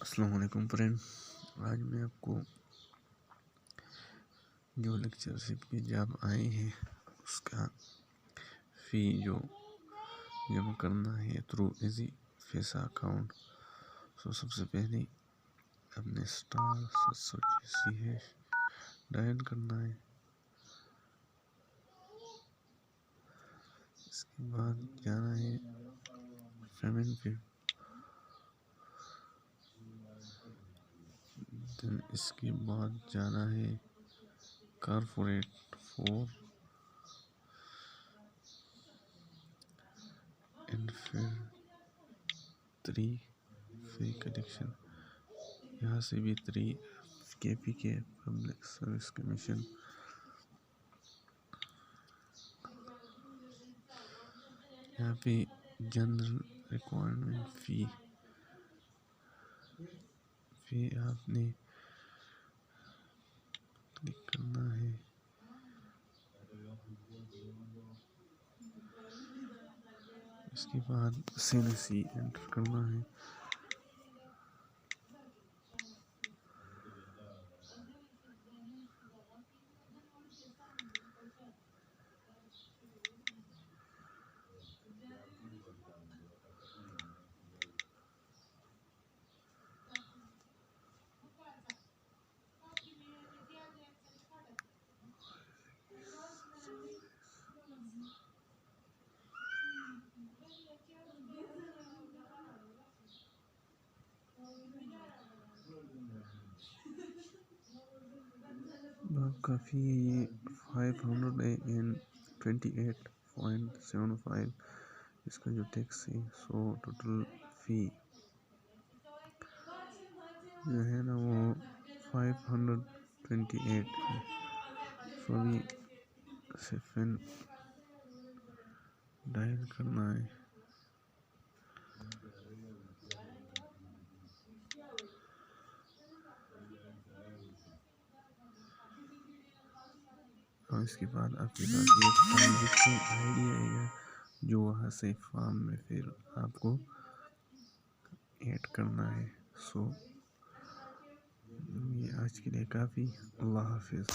अस्सलाम वालेकुम फ्रेंड। आज मैं आपको जो लेक्चरशिप की जॉब आई है उसका फ़ी जो जमा करना है थ्रू इजी पैसा अकाउंट। सबसे पहले अपने *786# डायल करना है। इसके बाद जाना है पेमेंट पे। इसके बाद जाना है कॉर्पोरेट 4 एंड फिर 3 फी कलेक्शन। यहाँ से भी 3 KPK पब्लिक सर्विस कमीशन। यहाँ पे जनरल रिक्वायरमेंट फ़ी आपने क्लिक करना है। इसके बाद CNC एंटर करना है। आपका फ़ी ये 528.75। इसका जो टैक्स है टोटल फ़ी जो है ना वो 528 है। अभी 7 डायल करना है। और इसके बाद आपके पास एक ट्रांजेक्शन ID आएगा जो वहाँ से फॉर्म में फिर आपको ऐड करना है। ये आज के लिए काफ़ी। अल्लाह हाफिज़।